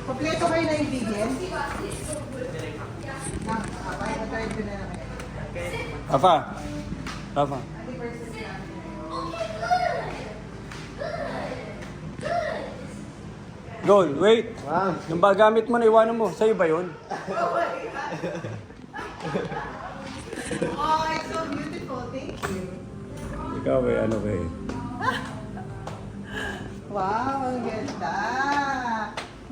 Kompleto kayo na ingredients? Kaya na-try ko na lang. Rafa. Rafa. Goal, wait. Wow. Yung ba gamit mo na iwanan mo, sa'yo ba yun? Oh, it's so beautiful. Thank you. Ikaw eh, ano ba eh? Wow, ang ganda.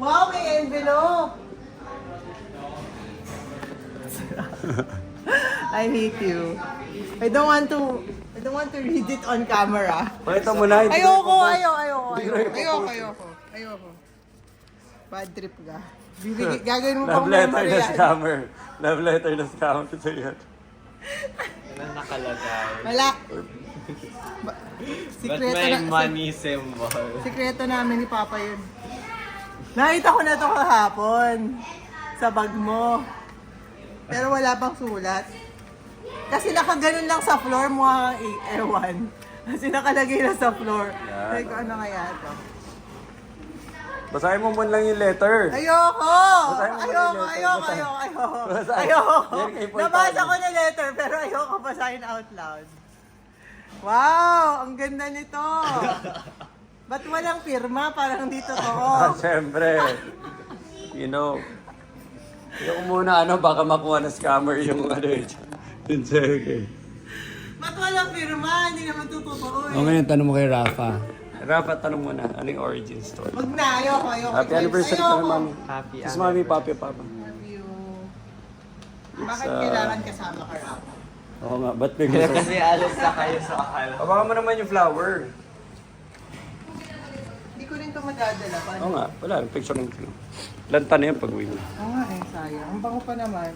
Wow, may envelope. I hate you. I don't want to read it on camera. Pakita mo na. Ayoko. Bad trip ka. Gagawin mo Love pang letter memory na yan. scammer. Love letter na scammer to yan. Anong nakalagay? Wala. But Sikreto may na, money symbol. sikreto namin ni Papa yun. Nakita ko na to kahapon sa bag mo. Pero wala pang sulat. Kasi nakaganon lang sa floor, mukha kang ewan. Kasi nakalagay na sa floor. Sabi ko, ano kaya ito? Basahin mo muna lang yung letter. Ayoko! Basahin mo muna yung letter. Basahin. Ayoko. Yan kay Paul Nabasa Pablo. ko na letter, pero ayoko basahin out loud. Wow! Ang ganda nito! Ba't walang pirma? Parang di totoo. Siyempre. You know. Yung muna baka makuha na scammer yung ano eh. Yung check. Ba't walang pirma? Hindi naman ito totoo eh. O ngayon, tanong mo kay Rafa. Rafa, tanong mo na. Ano yung origin story? Wag na, ayoko. Happy anniversary ka na, mami. Happy Kiss mami, papi, papa. Love you. Bakit kailangan kasama ka, Rafa? Oo nga, ba't may Kaya gusto? kasi alas na kayo sa akala. Baka mo naman yung flower. Hindi ko rin ito madadala. Oo nga, wala. Picture ng film. Lanta na yan pag uwi mo. Oo nga eh, sayang. Ang bango pa naman.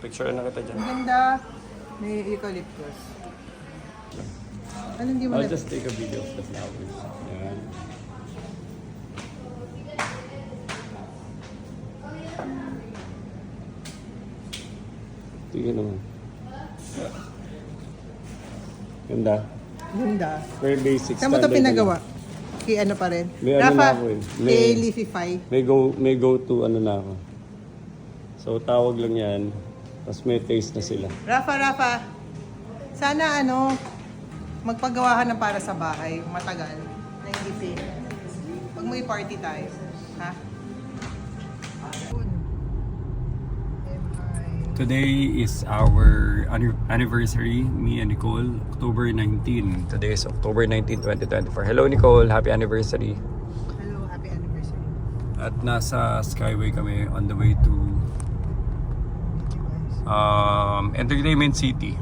Picture na kita dyan. Ang ganda. May eucalyptus. Ano hindi mo I'll na... just take a video of the flowers. Yan. Tingnan naman. Ganda. Ganda. Very basic. Saan mo ito standard pinagawa? lang. Kay ano pa rin? May ano na ako eh. Kay Leafify. May go to ano na ako. So tawag lang yan. Tapos may taste na sila. Rafa. Sana magpagawa ka na para sa bahay. Matagal. Na hindi pay. Pag may party tayo. Ha? Today is our anniversary, me and Nicole, October 19. Today is October 19, 2024. Hello Nicole, happy anniversary. Hello, happy anniversary. At nasa Skyway kami on the way to Entertainment City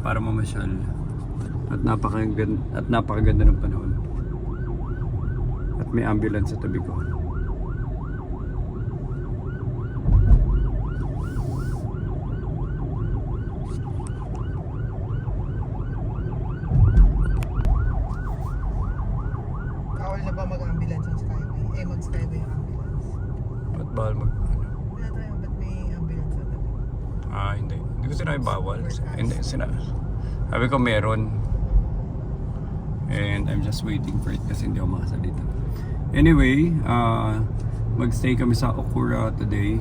para mamasyal. At napakaganda ng panahon. At may ambulance sa tabi ko. Bawal na ba mag-ambulance ang Skyway? Mag-Skyway ang ambulance. Ba't bawal mag... Wala tayo, ba't may ambulance sa tabi? Hindi. Hindi ko sinabi bawal. Hindi, sabi ko meron. And I'm just waiting for it kasi hindi ako makasalita. Anyway, mag-stay kami sa Okura today.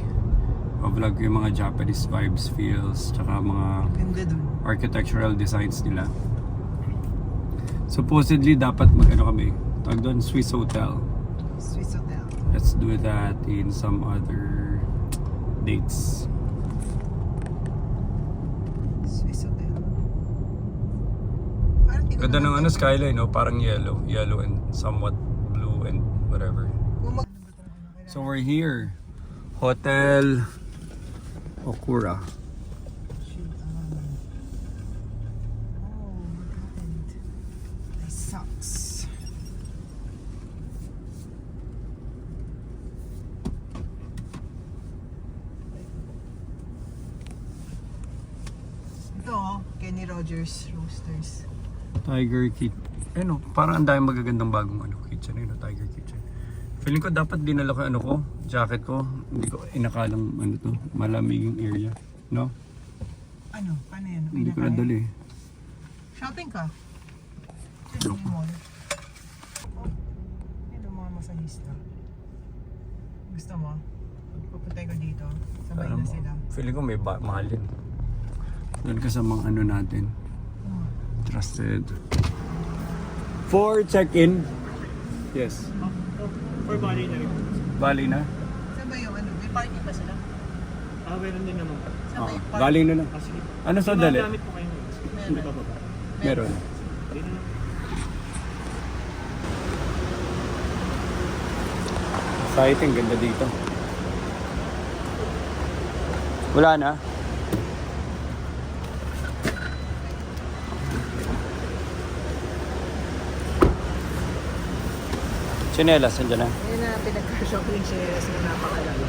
Vlog yung mga Japanese vibes, feels, tsaka mga Ganda dun. architectural designs nila. Supposedly dapat kami. Tawag doon, Swiss Hotel. Swiss Hotel. Let's do that in some other dates. Swiss Hotel. Parang di ko Ganda naman- ng skyline, no? Parang yellow and somewhat blue and whatever. Kung mag- So we're here. Hotel Okura. Shoot, Oh, what happened? My socks. Ito, Kenny Rogers Roasters. Tiger Kitchen. Parang ang dami magagandang bagong kitchen. Tiger Kitchen. Feeling ko dapat dinala ko jacket ko. Hindi ko inakalang malamig yung area. No? Ano? Paano yan? Hindi ko nadali. Shopping ka? Shopping mall. Nice na. Gusto mo? Pupunta ko dito. Sabay Parang, na sila. feeling ko may mahal yun. Doon ka sa mga ano natin. Trusted. For check-in. Yes. For bali na rin. Bali na? Saan ba yung ano? May parking ba sila? Meron din naman. Saan ba Oo. yung parking? Galing na lang. Sige. Ano sa dali? Gamit po kayo. Hindi ba baba? Meron. Hindi na. Exciting, ganda dito. Wala na? Chinelas, andyan na. Ayun na, pinag-crush ako yung shares na napakalala.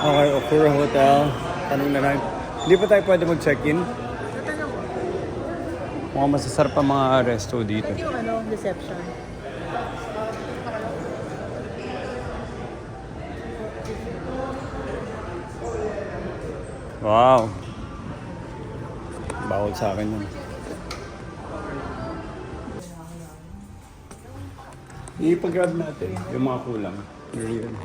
Okay, Okura Hotel. Tanong na lang. Hindi pa tayo pwede mag-check-in? Tatanong ko. Mukhang masasarap ang mga resto dito. Yung ano, reception. Wow. Bawal sa akin yun. Ipag-grab natin yung mga kulang. Really yun.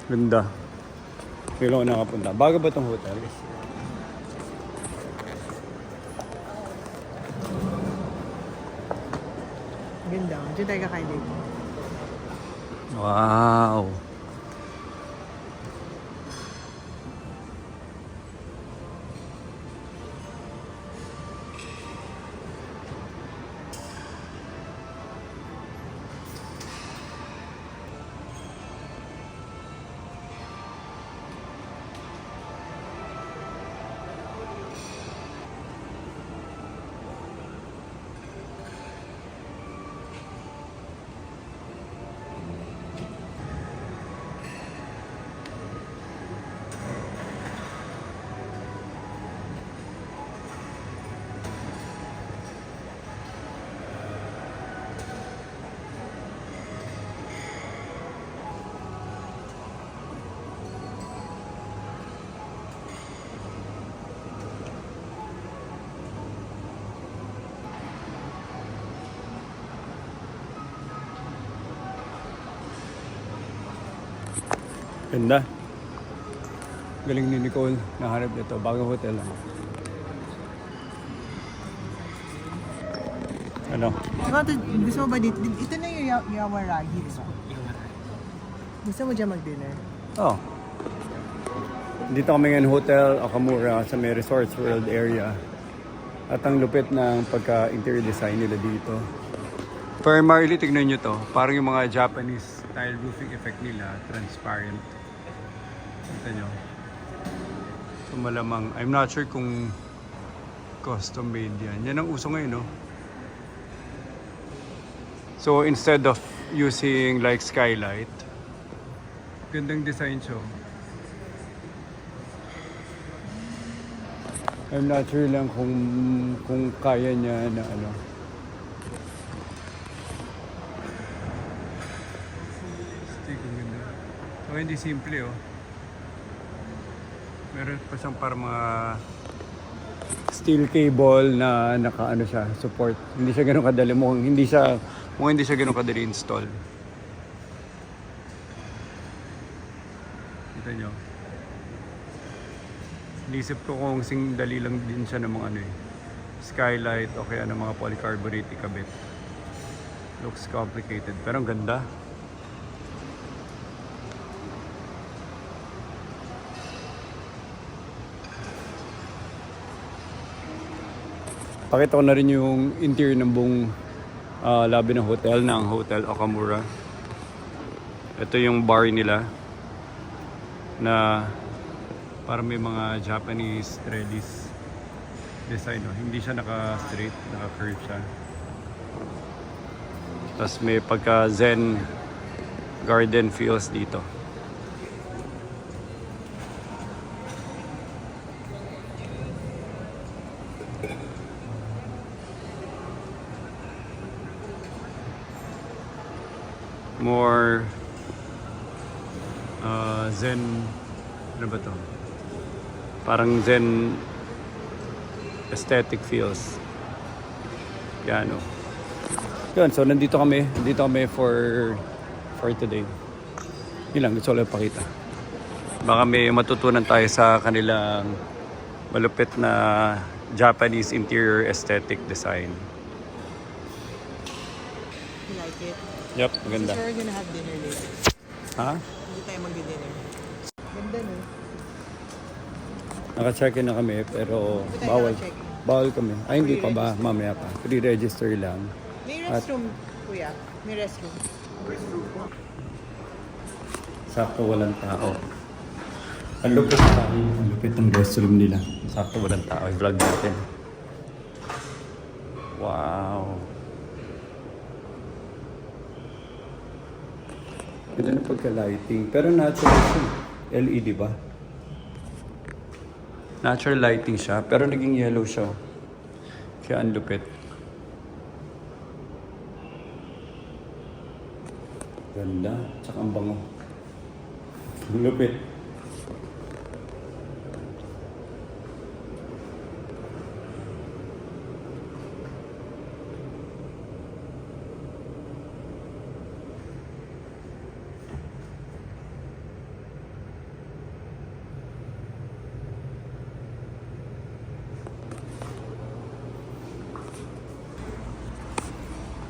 Ganda. Kailan ako nakapunta. Bago ba itong hotel? Ganda. Diyan tayo kakain dito. Wow. Ganda. Galing ni Nicole. Nahanap nito. Bagong hotel lang. Ano? Gusto mo ba dito? Ito na yung Yawaragi. Gusto mo dyan mag-dinner? Oh. Dito kami ngayon Hotel Okamura sa may Resorts World area. At ang lupit ng pagka-interior design nila dito. Primarily, tignan nyo to. Parang yung mga Japanese style roofing effect nila. Transparent. Kita nyo. So malamang, I'm not sure kung custom made yan. Yan ang uso ngayon, no? So instead of using like skylight, gandang design siya. I'm not sure lang kung kaya niya na ano. Stick ang ganda. So hindi simple, oh. Meron pa siyang parang mga steel cable na naka-ano siya, support. Hindi siya gano'ng kadali. Mukhang hindi siya gano'ng kadali install. Kita nyo. Inisip ko kung dali lang din siya ng mga ano eh. Skylight o kaya ng mga polycarbonate ikabit. Looks complicated pero ang ganda. Pakita ko na rin yung interior ng buong lobby ng hotel, ng Hotel Okamura. Ito yung bar nila na para may mga Japanese trellis design. No? Hindi siya naka-straight, naka-curve siya. Tapos may pagka-zen garden feels dito. More zen, ano ba to? Parang zen aesthetic feels. Piano. Yun, so nandito kami for today. Yun lang, gusto ko lang pakita. Baka may matutunan tayo sa kanilang malupit na Japanese interior aesthetic design. You like it? Yep, maganda. So we're gonna have dinner later. Ha? Hindi tayo magdi-dinner. Ganda no? Naka-check-in na kami pero Hindi tayo bawal. naka-check-in. Bawal kami. Ay, hindi pa ba? Mamaya pa. Pre-register lang. May restroom, kuya. May restroom. Sakto walang tao. Ang lupit tayo. Ang lupit ng restroom nila. Sakto walang tao. I-vlog natin. Wow. Ganda na pagka-lighting. Pero natural siya. LED ba? Natural lighting siya. Pero naging yellow siya. Kaya ang lupit. Ganda. Tsaka ang bango. Ang lupit.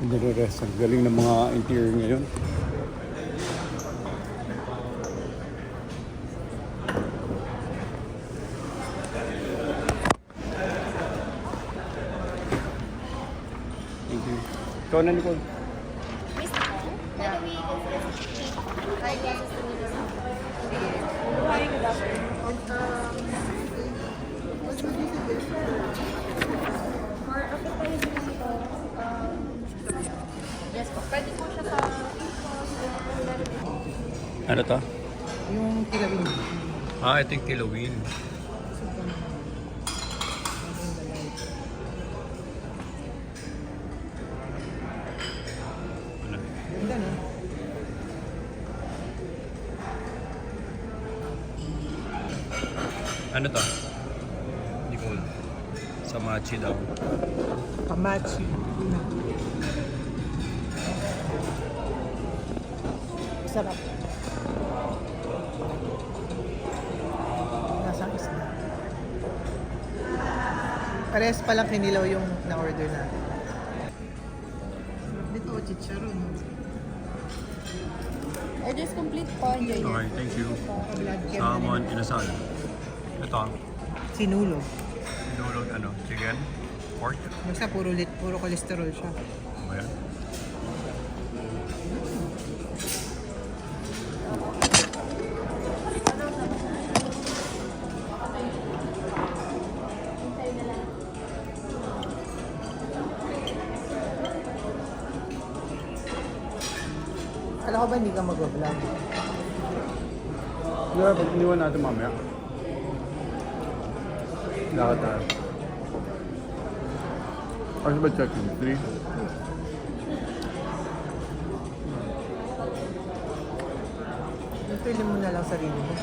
Hindi na rest. Ang galing ng mga interior ngayon. Thank you. Ikaw na, Nicole. Yes po. Pwede po siya sa Ano to? Yung kilawin. Ito yung kilawin. Ganda no? Ano to? Nicole. Samachi daw. Kamachi. Sarap. Nasang isda. Parehas palang kinilaw yung na-order natin. Dito, chicharon. Orders complete po. Enjoy Okay, thank you. Blood chem. Salmon inasal. Ito. Sinulog. Sinulog ano? Chicken? Pork? Basta puro kolesterol siya. Ano yan? Alam ko ba hindi ka mag-vlog? Yeah, pag iniwan natin mamaya. Lakad tayo. Ano ba check-in? 3? Pili mo na lang sarili mo.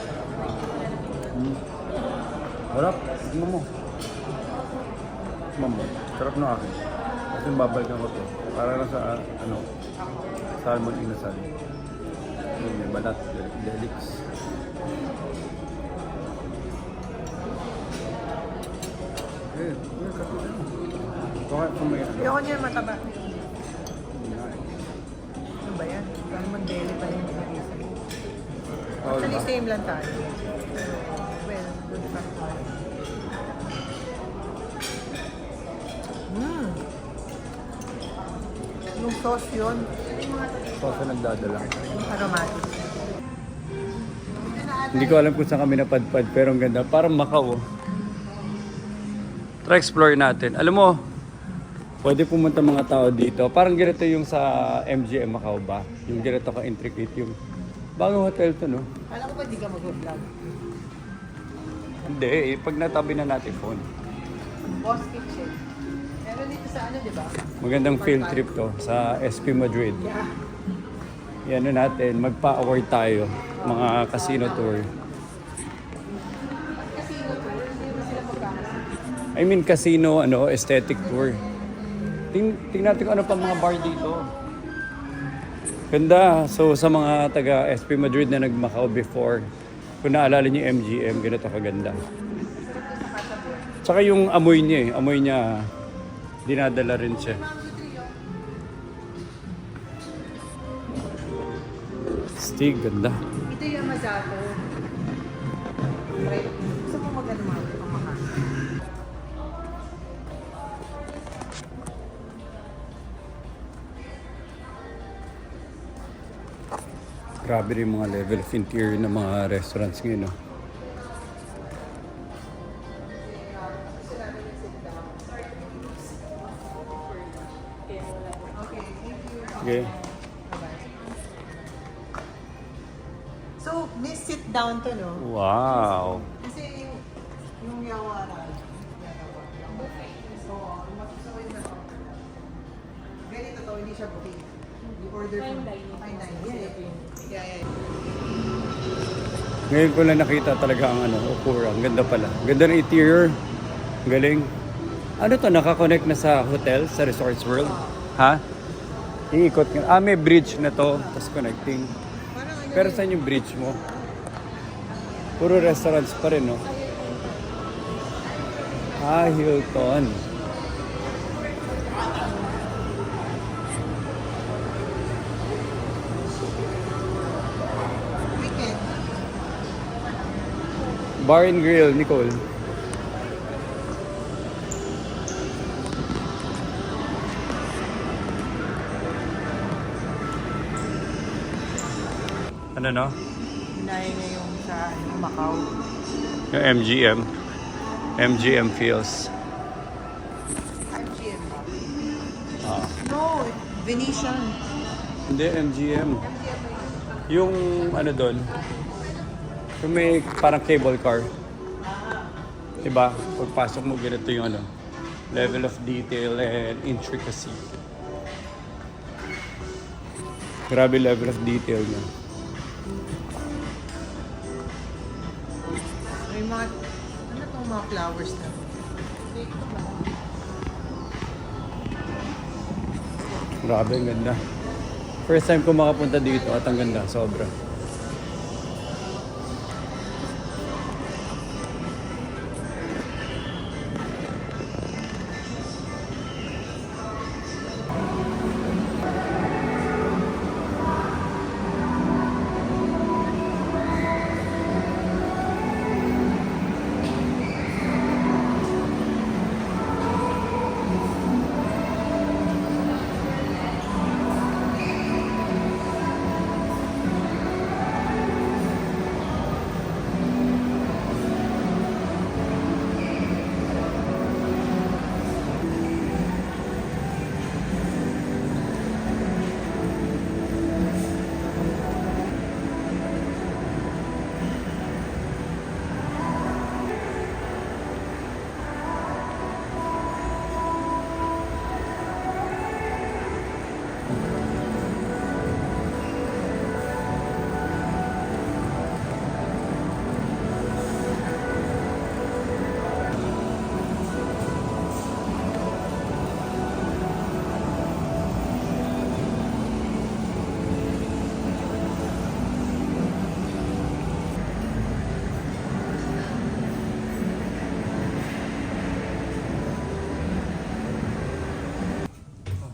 Sarap. Tignan mo. Tignan mo. Sarap na akin. Kasi babalikan ko to. Para lang sa, salmon inasal. Yung may balat. Delix. Eh, bakit kumain? Ayoko niya mataba. Ano ba yan? Parang mag-deli pa rin yung isa. Actually, same lang tayo. Well, good fact. Mm. Yung sauce yun, So, ako nagdadala. yung aromatic. Hindi ko alam kung saan kami napadpad, pero ang ganda. Parang Macau. Oh. Try explore natin. Alam mo, pwede pumunta mga tao dito. Parang ganito yung sa MGM Macau ba? Yung ganito ka-intricate yung bagong hotel to, no? Alam ko ba di ka mag-vlog? Hindi, pag natabi na natin phone. Boss Kitchen. Meron dito sa ano, di ba? Magandang field trip to sa SP Madrid. Yeah. Yan na natin, magpa-award tayo. Mga casino tour. Casino tour, hindi mo sila magkakasama. I mean casino, aesthetic tour. Tingnan natin kung ano pa mga bar dito. Ganda. So sa mga taga SP Madrid na nag-Macau before, kung naalala niyo yung MGM, ganito kaganda. Tsaka yung amoy niya, dinadala rin siya. Stig, ganda. Ito yung Mazato. Right. Gusto mo mag-ano makakas? Grabe rin yung mga level of interior ng mga restaurants ngayon, no? Okay. So, may sit down to, no? Wow. Kasi yung yawaran. So, gusto ko yung ganito to, hindi siya buffet. You order from fine dining. Yeah. Ngayon ko lang nakita talaga ang Okura. Ang ganda pala. Ganda ng interior. Ang galing. Ano to, nakakonect na sa hotel, sa Resorts World? Ha? Iikot nga. May bridge na to, tapos connecting. Parang ano, Pero saan yung bridge mo? Puro restaurants pa rin, no? Hilton. weekend. Bar and Grill, Nicole. Ano, no? Hinay na yung sa Macau. Yung MGM. MGM feels. MGM ba? Ah. No, Venetian. Hindi, MGM. Yung ano doon, yung may parang cable car. Diba? Pagpasok mo, ganito yung level of detail and intricacy. Grabe level of detail niya. May mga, ano tong mga flowers na? Fake to ba? Grabe, ang ganda. First time ko makapunta dito at ang ganda, sobra.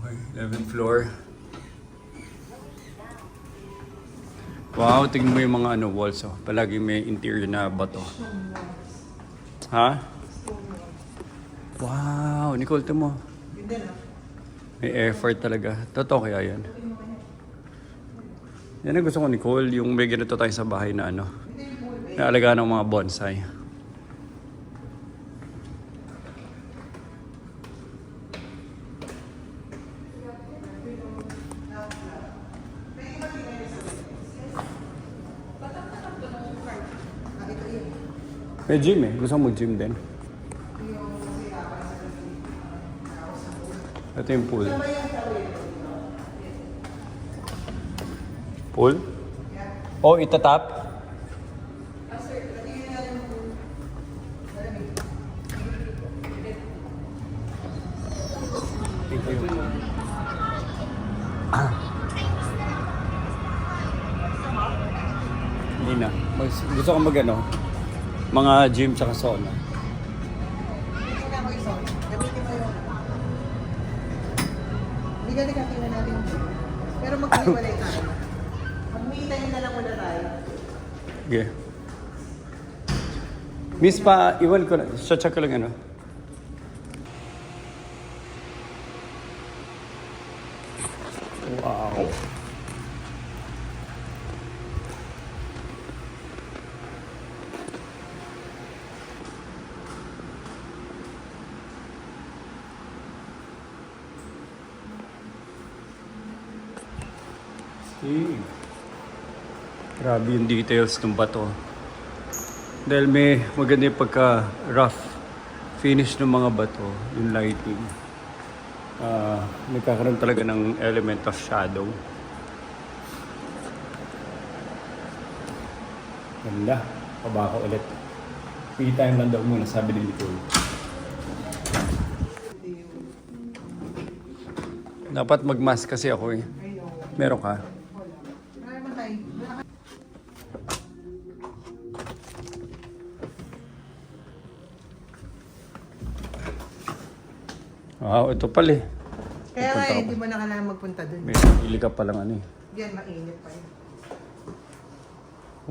Okay, 11th floor. Wow, tingnan mo yung mga walls, oh. Palagi may interior na bato. Ha? Wow, Nicole, ito mo. May effort talaga. Totoo kaya yan? Yan ang gusto ko, Nicole, yung may ganito tayo sa bahay na ano, naalagaan ng mga bonsai. May gym eh. Gusto ko mag-gym din. Ito yung pool. Pool? Oh, itatap? Thank you. Hindi na. Gusto ko mag-ano, mga gym sa sauna. Hindi ka tingnan natin yung gym. Pero maghiwalay tayo. Magmihintay na lang muna tayo. Okay. Miss pa, iwan ko na. Check ko lang ano. Wow. Grabe yung details ng bato. Dahil may maganda yung pagka-rough finish ng mga bato, yung lighting. Nagkakaroon talaga ng element of shadow. Ganda. Pabaka ulit. Free time lang daw muna, sabi ni Nicole. Dapat mag-mask kasi ako eh. Meron ka? Wow, ito pala eh. Kaya nga Pupunta eh, ka hindi mo na kailangan magpunta dun. May hili ka palang ano eh. Yan, mainit pa yun.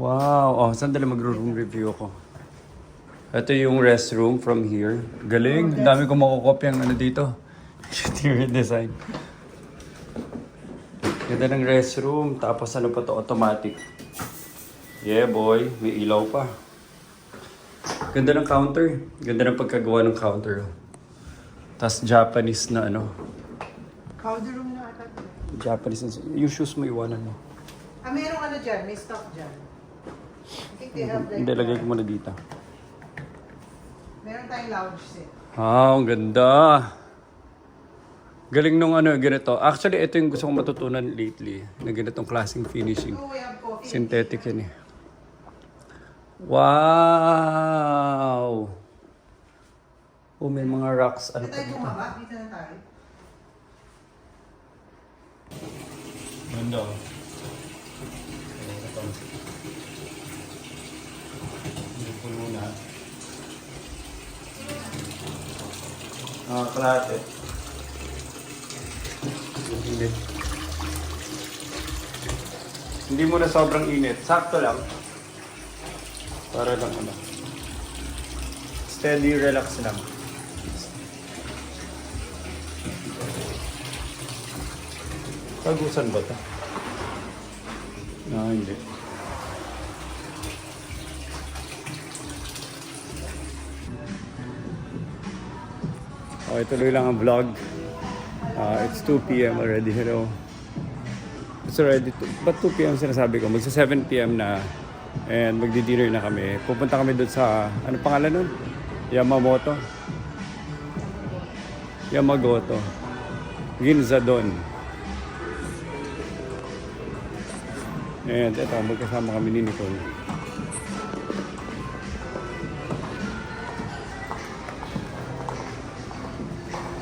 Wow! Oh, sandali mag-room review ako. Ito yung restroom from here. Galing! Ang dami ko makukopya ang ano dito. Interior design. Ganda ng restroom. Tapos ano pa to? Automatic. Yeah boy, may ilaw pa. Ganda ng counter. Ganda ng pagkagawa ng counter. Tapos Japanese na ano. Powder room na ata. Japanese na. Yung shoes mo iwanan mo. Merong ano dyan, may stock dyan. I think they have like... Hindi, lagay ko muna dito. Meron tayong lounge set. Ang ganda. Galing nung ano, ganito. Actually, ito yung gusto kong matutunan lately. Na ganitong klaseng finishing. So, we have coffee. Synthetic yan eh. Wow! Oh, may mga rocks. Ano Dito pa tayo dito? bumaba, dito na tayo. Ganda. Hindi po muna. Kalate. Init. Hindi mo na sobrang init. Sakto lang. Para lang ano. Steady, relax lang. Tagusan ba ito? Hindi. Okay, tuloy lang ang vlog. It's 2 p.m. already, hello. It's already, ba't 2 p.m. sinasabi ko? Magsa 7 p.m. na and magdi-dinner na kami. Pupunta kami doon sa, ano pangalan nun? Yamagoto. Ginza doon. And ito, magkasama kami ni Nicole.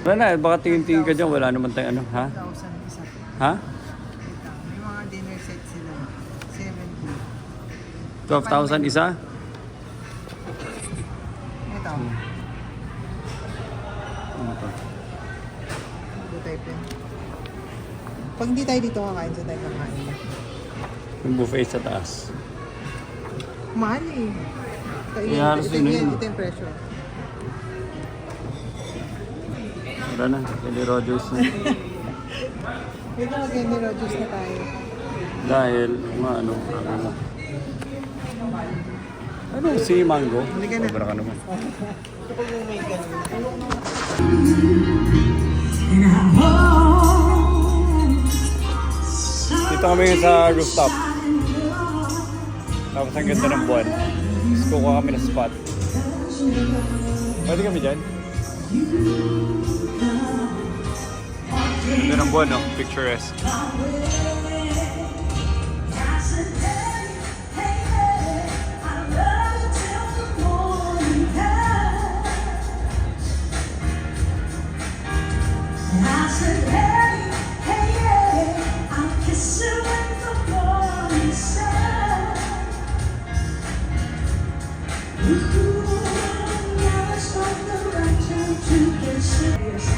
Wala na, baka tingin-tingin ka dyan, wala naman tayong ano, ha? 1,000 isa. Ha? May mga dinner set sila. 70. 12,000 isa? Ito. Ano to? Ito type yun. Pag hindi tayo dito kakain, sa tayo kakain. Yung buffet sa taas. Mahal eh. Kaya halos yun na yun. Ito yung presyo. Tara na, Kelly Rogers na. Wait lang, Kenny Rogers na tayo. Dahil, ano, sabi mo. Ano, si Mango? Halika na. Sobra ka naman. Ito ko yung may ganun. Dito kami sa rooftop. Tapos ang ganda ng buwan. Tapos kukuha kami ng spot. Pwede kami dyan? Ganda ng buwan, no? Picturesque. I said, hey, hey, hey, I'll kiss you in the morning sun. Ooh, now it's not the right time to get serious.